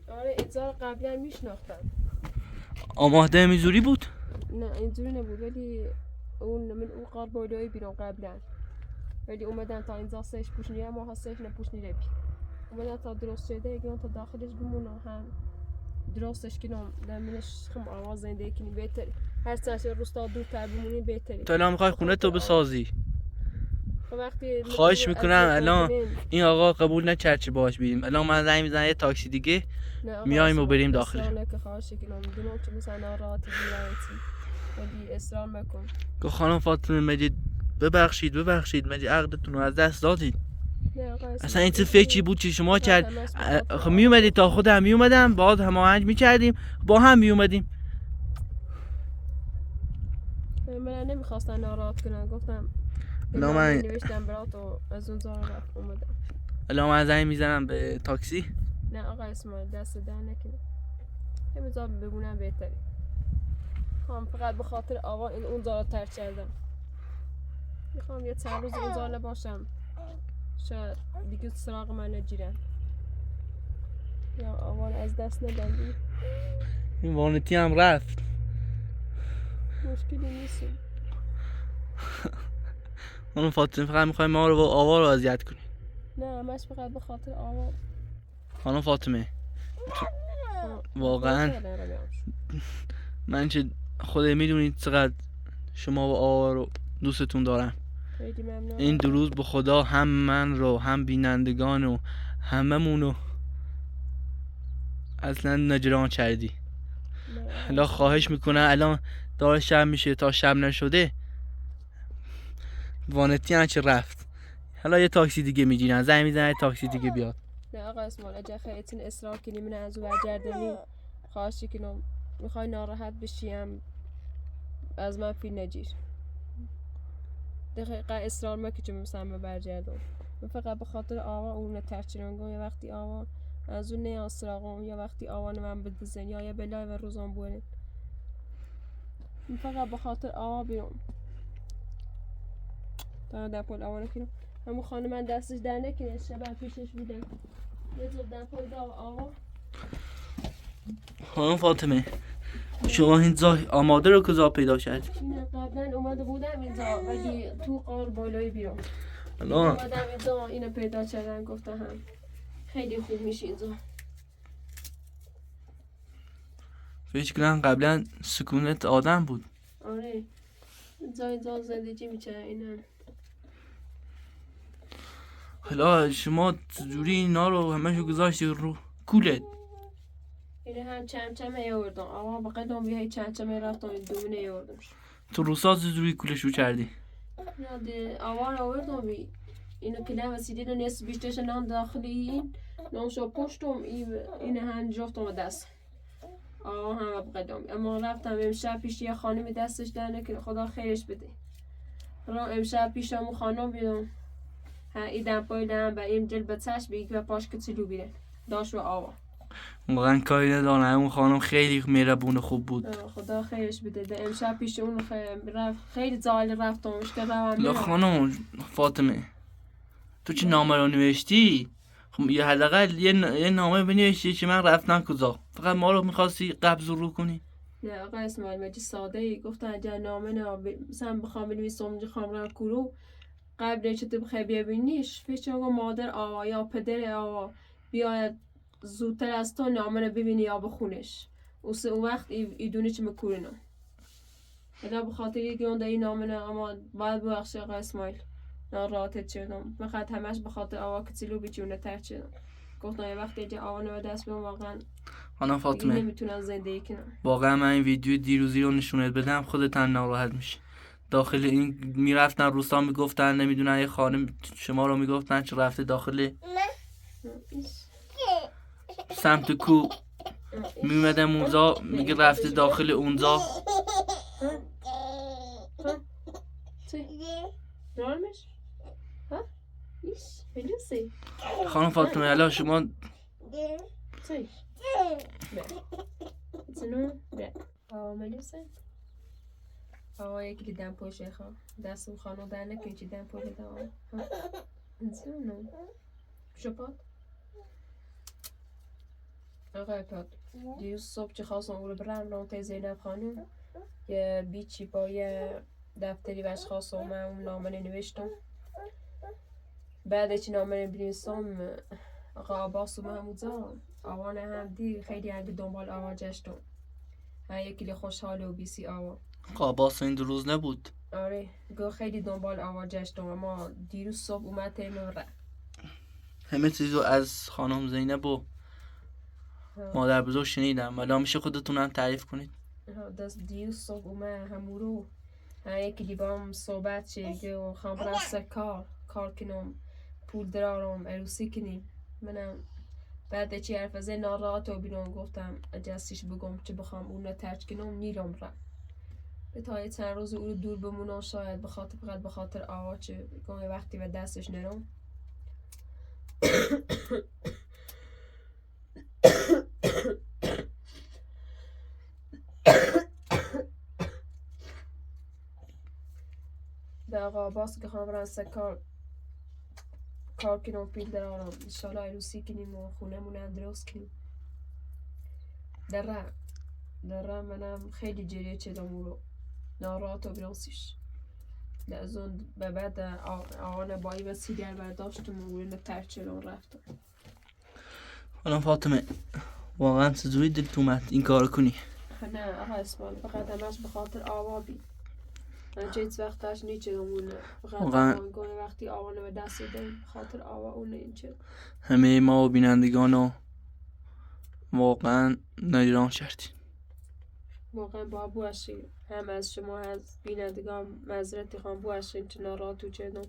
آره اینجا قبلا میشناختم. آماده میزوری بود؟ نه اینجوری نبود ولی من اون قار بایدایی بیرون قبلا ولی اومدن تا اینجا سهش پوش نیه ما ها سهش نپوش نیره بی اومدن تا درست شده اگران تا داخلش بمونه هم درستش کنم دمینش خم آواز زنده کنی بهتری هر سنش روستا دورتر بمونی بهتری. تو الان میخوای خونه تو بسازی. وقتی خواهش میکنم الان این آقا قبول نکرد چی باهاش بریم. الان من زنگ میزنم یه تاکسی دیگه میایم و بریم داخل. اصرار نکن خواهش کنم دونم که مثلا راحت بیارتی ولی اصرار مکن. گفت خانم فاطمه مگه ببخشید مگه عقدتون رو از دست دادید؟ اصلا این چه فکری بود که شما کرد؟ خب میومدید تا خودم میومدم بعد هماهنگ میکردیم با هم میومدیم. من نمیخواستن ناراحت کنن گفتم الان من نوشتم برات و از اونجا رفت اومدم. الان من زنگ میزنم به تاکسی. نه آقا اسماعیل دست در نکنه همینجا بمونم بهتره. هم فقط به خاطر آقا این اونجا رو ترک کردم. میخوام یه چند روز اونجا نباشم شاید دیگه سراغ من نگیرن یا آوان از دست ندن. این وانتی هم رفت. مشکلی نیست. خانم فاطمه فقط میخوای ما رو با آوا رو اذیت کنی. نه همش فقط به خاطر آوا. خانم فاطمه واقعا من چه خودت میدونید چقدر شما و آوا رو دوستتون دارم. خیلی ممنون. این دو روز به خدا هم من رو هم بینندگان و هممونو اصلا نجران کردی. حالا خواهش میکنم الان داره شب میشه تا شب نشده وانتی هم چه رفت. حالا یه تاکسی دیگه میگیرن زنگ میزنن تاکسی دیگه بیاد. نه آقا اسماعیل اگه خیلیتون اصرار کنی من از او برگردنی خواهش کنم میخوای ناراحت بشیم از من فیل نگیر. دقیقا اصرار مکن که مثلا من برگردم. من فقط به خاطر آوا اون ترچیرانگم یا وقتی آوا از اون نه آسراغم یا وقتی آوان من بدزن یا بلای و روزان بونه. من فقط به خاطر آوا بیرم. تا دپول آوانه کنم. همون خانه من دستش در نکنه شبه پیشش بودم. یه زود دپول دا آوا. خانم فاطمه شما اینجا آماده رو کجا پیدا کردی؟ نه قبلا اومده بودم اینجا ولی تو قار بالای بیرم. الان اومدم اینجا اینو پیدا کردن گفتم هم خیلی خوب میشه اینجا. فکر کنم قبلا سکونت آدم بود. آره اینجا زندگی میشه اینم. حالا شما چجوری اینا رو همشو گذاشتی رو کولت؟ اینه هم چمچمه یاوردم اما با قدم بیایی چمچمه رفتم این دومینه یاوردمش. تو روسا چجوری کولشو کردی؟ یاد آوان آوردم اینو کلم وسیدین و نیست بیشترش نان داخلی این نانشو پشتم اینه هم جفتم دست آه هم بقدم اما رفتم امشب پیش یه خانمی دستش در نکنه خدا خیرش بده. را امشب پیشم خانم بیدم ایدم پایدم و این جل بچش بیگ و پاش کتلو بیره داشت و آوا واقعا کاری ندارم اون خانم خیلی مهربون خوب بود. خدا خیرش بده ده امشب پیش اون خیلی زایل رفتم اشکر روم لا خانم فاطمه تو چه نامه رو نوشتی؟ خب یه حداقل یه نامه بنوشتی که من رفتم کجا؟ فقط ما رو میخواستی قبض رو کنی؟ نه آقا اسماعیل مجی ساده ای گفتن اگر نامه نه مثلا بخوام بنویسم اونجا خامران کرو قبل چه تو بخوای ببینیش پیش آقا مادر آوا یا پدر آوا بیاید زودتر از تو نامه رو ببینی یا بخونش اون وقت ایدونی چه مکورنم. اگر بخاطر یک گنده نامنه اما باید ببخشی آقا اسماعیل ناراحتت شدم فقط همش بخاطر آوا کتلو بیچونه تر شدم گفتم یه وقتی اینجا آوانه و دست بیام واقعا خانم دیگه فاطمه نمیتونم زندگی کنم. واقعا من این ویدیو دیروزی رو نشونت بدم خودت هم ناراحت میشی. داخل این میرفتن روستا میگفتن نمیدونن یه خانم شما رو میگفتن چه رفته داخل سمت کو میمدم اونجا میگه رفته داخل اونجا. نارمش؟ ها؟ ایش بلوسی خانم فاطمه الان شما سی سنو بله ملوسی یکی دیدم پوشه خواه دستم خانو در نکنی چی دم پوشه دارم سنو شپاد آقای پاد دیروز صبح چه خواستم او رو برم رانته زینب خانم یه بیچی با یه دفتری وش خواستم من اون نامه نوشتم بعد چی نامه بنویسم آقا عباس و محمودزا آوانه هم دی خیلی هنگی دنبال آوا جشتم یکی خوشحال و بیسی آوا قاباس این 2 روز نبود. آره گو خیلی دنبال آوا جشتم اما دیروز صبح اومد تیمم رفت همه چیزو از خانم زینب و مادر بزرگ شنیدم ولی میشه خودتون هم تعریف کنید. دست دیروز صبح اومد همون رو یکی دی با هم صحبت شد و خواهم رفت کار کنم پول درارم عروسی کنیم منم بعد چی حرف از ناراحت و بیرون گفتم اجازهش بگم چه بخوام اون رو ترک کنم نیرم را به تا چند روز او رو دور بمونم شاید فقط بخاطر آوا چه بگم وقتی به دستش نرم به آقا عباس که خواهم برن کار کنم پیل درارم انشالله عروسی کنیم و خونمون هم درست کنیم در منم خیلی جریه چدم او رو ناراحت و براسیش در از اون به بعد آقان بایی و سیگر برداشتم و اون ترک چرا رفتم. خانم فاطمه واقعا چجوری دلت اومد این کار کنی؟ نه آقا اسمال فقط همش به خاطر آوا بی من چه هیچ وقتش نیچه دمونه فقط وقتی آوانه به دست دیم خاطر آوا اون این چه همه ما و بینندگانو واقعا نایران کردیم. واقعا با بوشی هم از شما از بینندگان معذرت خواهم بوشین چه ناراحت و چه دم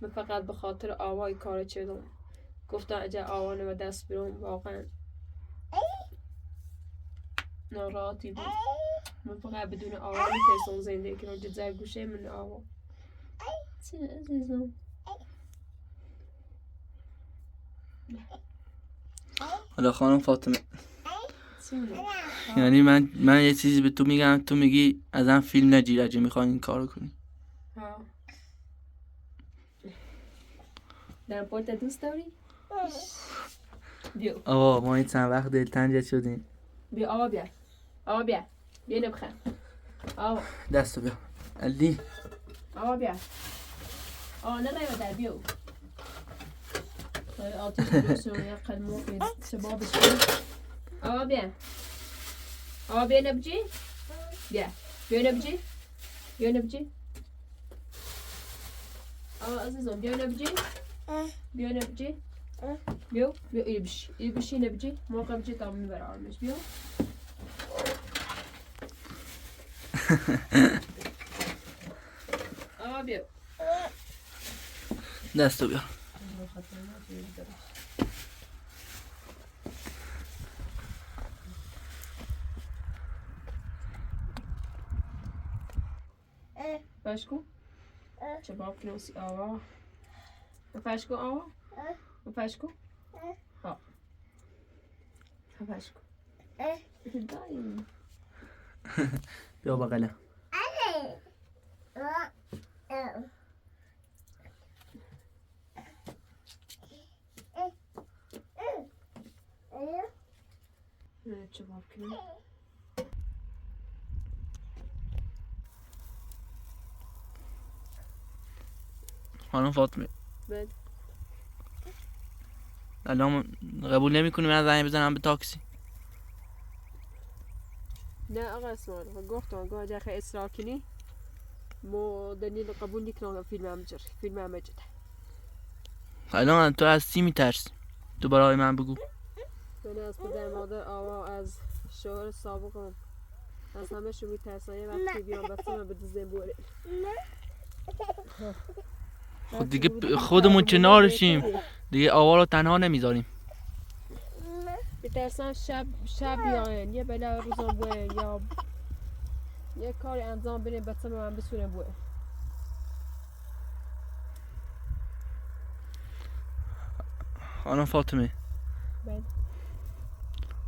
من فقط به خاطر آوای کار چه دم گفتم اجا آوانه به دست بیرون واقعا ناراحتی بود من فقط بدون آوا میترسم زندگی کنم جزای گوشه من آوا چه عزیزم حالا خانم فاطمه یعنی من یه چیزی به تو میگم تو میگی ازم فیلم نگیر اگه میخوای این کارو کنی. ها در پورت دوست داری؟ بیا آقا ما این چند وقت دلتنگ شدیم. بیا آقا بیا بیا نبخم آقا دستو بیا علی آقا بیا آقا نرای در بیو آتیش بروسون یا قلمو که شبابش کنی آقا بیا نبجی بیا نبجی آقا عزیزم بیا نبجی بیا ای بشی نبجی موقع بجی تا میبره آرمش بیا آقا بیا دستو بیا فشکو شباب کنوسی آوا فشکو آوا فشکو ها فشکو دایم بیا بغله شباب کنو خانم فاطمه بله الان قبول نمی کنی من زنگ بزنم به تاکسی؟ نه آقا اسماعیل گفتم گاه جاخه اصرار کنی مو دلیل قبول نکنم فیلم هم جده الان تو از چی میترسی؟ تو برای من بگو. من از پدر مادر آوا از شوهر سابقم از همه شو میترسم یه وقتی بیام بچه من به دیزن بوره خود دیگه خودمون کنارشیم دیگه آوا رو تنها نمیذاریم. میترسم شب بیاین یه بلا روزم بوه یا یه کاری انجام بدیم بچه من بسونه بوه. خانم فاطمه بله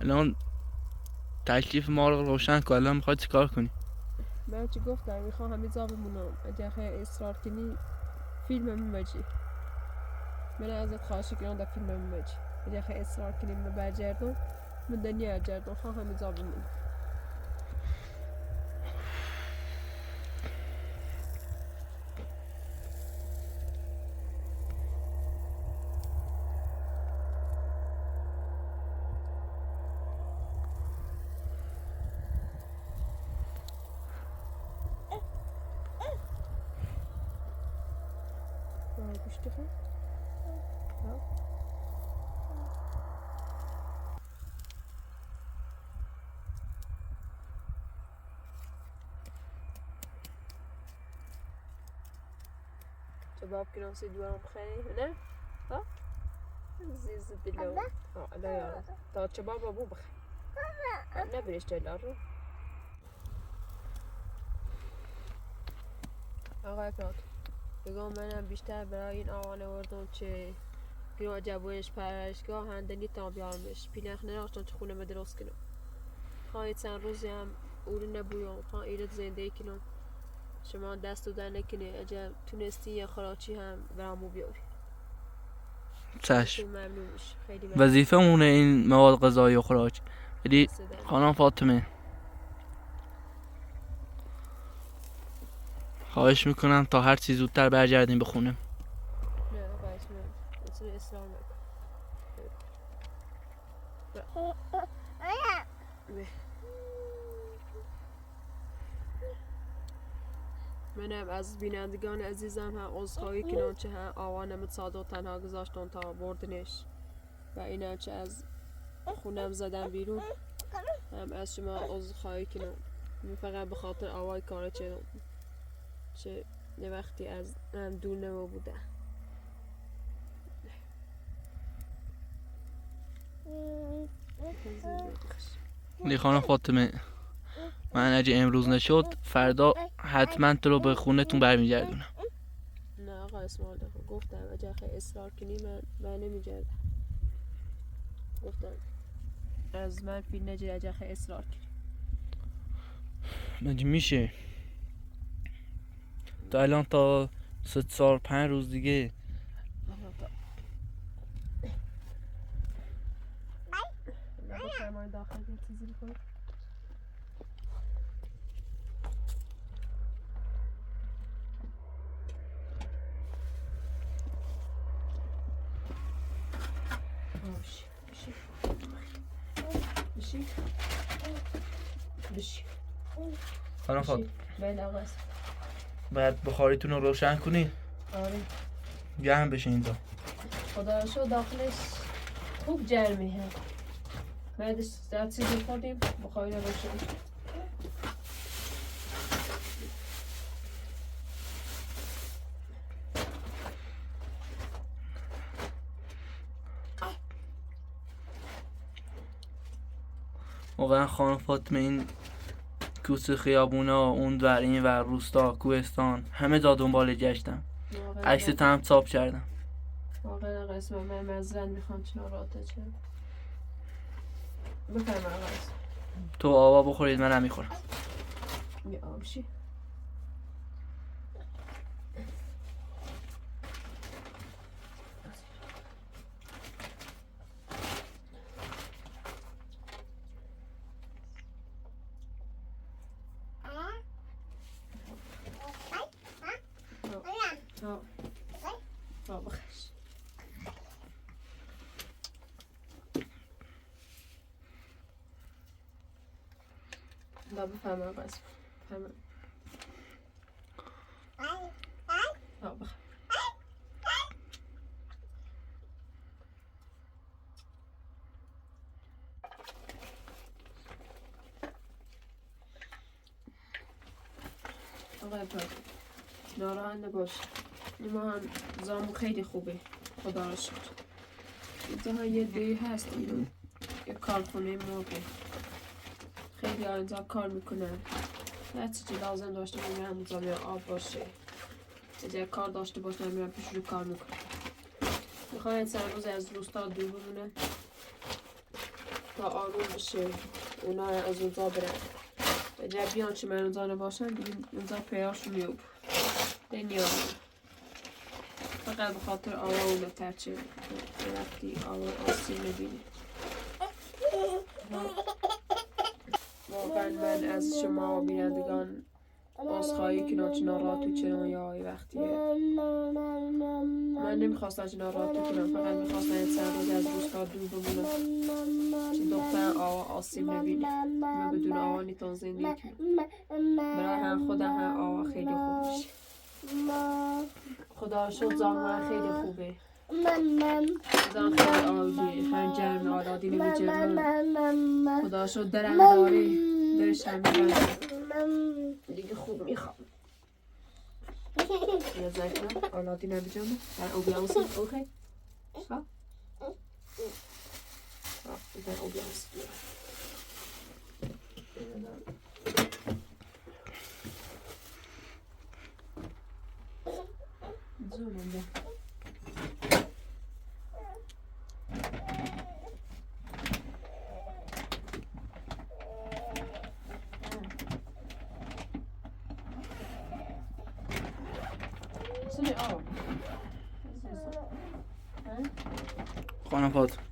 الان تکلیف ما رو روشن کن. الان میخوای چیکار کنی؟ من چی گفتم میخوام همینجا بمونم اگه خیلی اصرار کنی فیلم میمجی من ازت خواهش کنم در فیلم میمجی اگه خیلی اصرار کنی من برگردم من دنیا گردم خواهم همینجا بمونم. گوش کن شباب كانوا يصيدوهم خير هنا ها زيز بلو لا يا تا شباب ابو بخ نبي نشتغل آقای پاک بگم منم بیشتر برای این آوان وردم چه گروه جبویش پرشگاه هندنی تا بیارمش پیلخ نراختم چه خونه درست کنم خواهید چند روزی هم اولو نبویم خواهد ایرد زنده کنم شما دست و در نکنی اگر تونستی یه خراچی هم برامو بیاری چشم ممنون میشه خیلی ممنون. وظیفه مونه این مواد غذایی و خوراک. ولی دست در خانم فاطمه خواهش میکنم تا هر چی زودتر برگردیم به خونه. نه آقای اسماعیل اصلا اصرار نکن منم از بینندگان عزیزم هم عذرخواهی کنم چه هم آوانم صادق تنها گذاشتم تا بردنش و اینا چه از خونم زدم بیرون هم از شما عذرخواهی کنم من فقط به خاطر آوای کار چه یه وقتی از هم دور نمو بوده ولی خانم فاطمه من اگه امروز نشد فردا حتما تو رو به خونتون برمیگردونم. نه آقا اسماعیل گفتم اگه خیلی اصرار کنی من نمیگردم گفتم از من فیل نجی اگه خیلی اصرار کنی مگه میشه تو الان تا 3-4-5 روز دیگه بفرمایید داخل یه چیزی بکنید بشی بشی خانم فاطمه بله آقا باید بخاریتون رو روشن کنی آره گرم بشه اینجا. خدا شو داخلش خوب جرمی هم بعدش در چیزی خوردیم بخاری رو روشن واقعا خانم فاطمه این کوچه خیابونا اون ور این ور روستا کوهستان همه جا دنبال گشتم عکست هم چاپ کردم. واقعا آقا اسم من معذرت میخوام چه ناراحته چه بفرما آقا اسم تو آوا بخورید من هم میخورم. یه آبشی بخش لا بفهم آقا اسم بفهم بخ آقای پاک ناراحت نباش ما هم زامو خیلی خوبه خدا را شکر اینجا ها یه دیگه هست اینو یه کارخونه موقع خیلی ها اینجا کار میکنن هر چی لازم داشته میرن همونجا میرن آب باشه اینجا کار داشته باشن میرن پیش رو کار میکنن میخوان سر روز از روستا دور بمونه تا آروم بشه اونا از اونجا برن اینجا بیان چه من اونجا نباشن دیگه اونجا پیاشون میوب نمیاد فقط به خاطر آوا و نترچه وقتی آوا آسیب نبینه واقعا من از شما بینندگان عذرخواهی کنم چه ناراحت چرا یا وقتیه من نمیخواستم چه ناراحت کنم فقط میخواستم این چند روز از روستا دور بمونم چه دختر آوا آسیب نبینه من بدون آوا نیتون زندگی کنم برای هم خودم هم آوا خیلی خوب میشه خدا شد زمان خیلی خوبه زمان خیلی عالیه خیلی جمع آلادی نمیجمع خدا شد درم داره درش هم میبنده دیگه خوب میخوام یه زنگ آلادی نمیجمع در اوبیانسی اوکی ها در اوبیانسی زومنده خانم فاطمه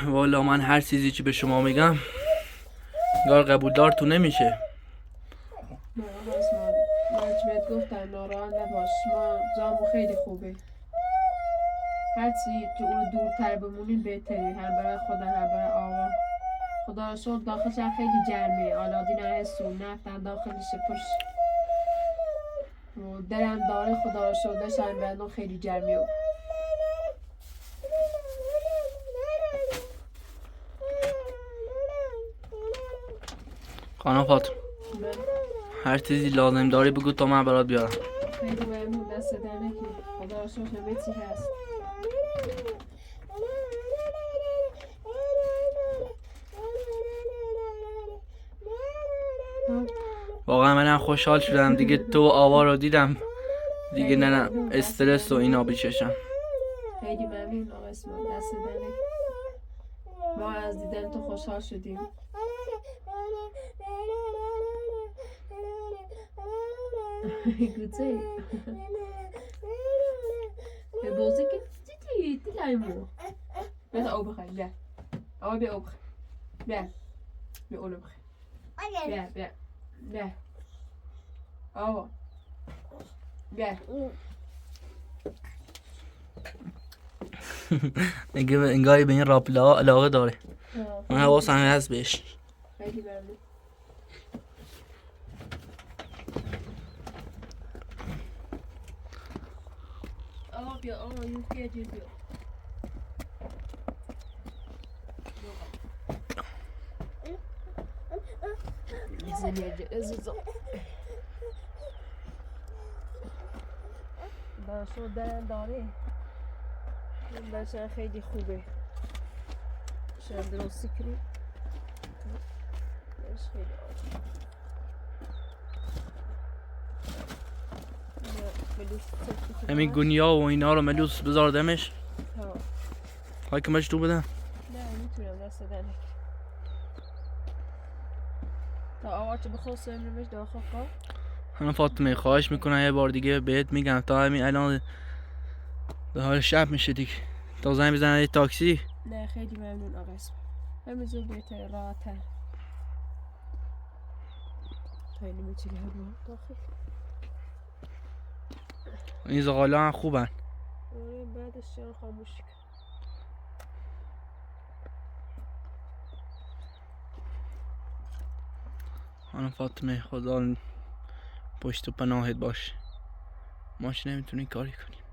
والا من هر چیزی که به شما میگم انگار قبولدار تو نمیشه نه من چه بهت گفتم ناراحت نباش ما زامو خیلی خوبه هرچی تو اون دورتر بمونیم بهتری هم برای خدا هم برای آوا خدا را شد داخلش هم خیلی جرمه آلادی نرسو نفتن داخلش پشت و درم داره خدا را شدش هم برای خیلی جرمه خانم فاطمه هر چیزی لازم داری بگو تا من برات بیارم خیلی ممنون دست در نکنی خدا را شد همه چی هست واقعا منم خوشحال شدم دیگه تو و آوا رو دیدم دیگه نه استرس و اینا بچشم خیلی ممنون آقا اسمان دست در نکنی ما از دیدن تو خوشحال شدیم گوزه به بازی که دیدی دیدیمو بذار او بخوای بیا آقا بیا او بخوای بیا اونو بخوای بیا آقا بیا دیگه انگاری به این راپلا علاقه داره من حواسم هست بهش خیلی ممنون آقا بیا آقا بیا زنیجه عزیزم داشو درن داره این بچه خیلی خوبه شاید درستی کری بهش خیلی عالی همین گونیا و اینا رو ملوس بذار دمش های که مش تو بدم نه میتونم دست دنک تا آقا چه بخواست امروز داخل کار خانم فاطمه خواهش میکنم یه بار دیگه بهت میگم تا همین الان به حال شب میشه دیگه تا زنگ بزنن یه تاکسی نه خیلی ممنون آقا اسم همینجور بهتر راحت‌تر تا اینو میتونی هم داخل این زغالا هم خوبن آره بعدش چرا خاموش کن خانم فاطمه خدا پشت و پناهت باشه. ما نمیتونیم کاری کنیم.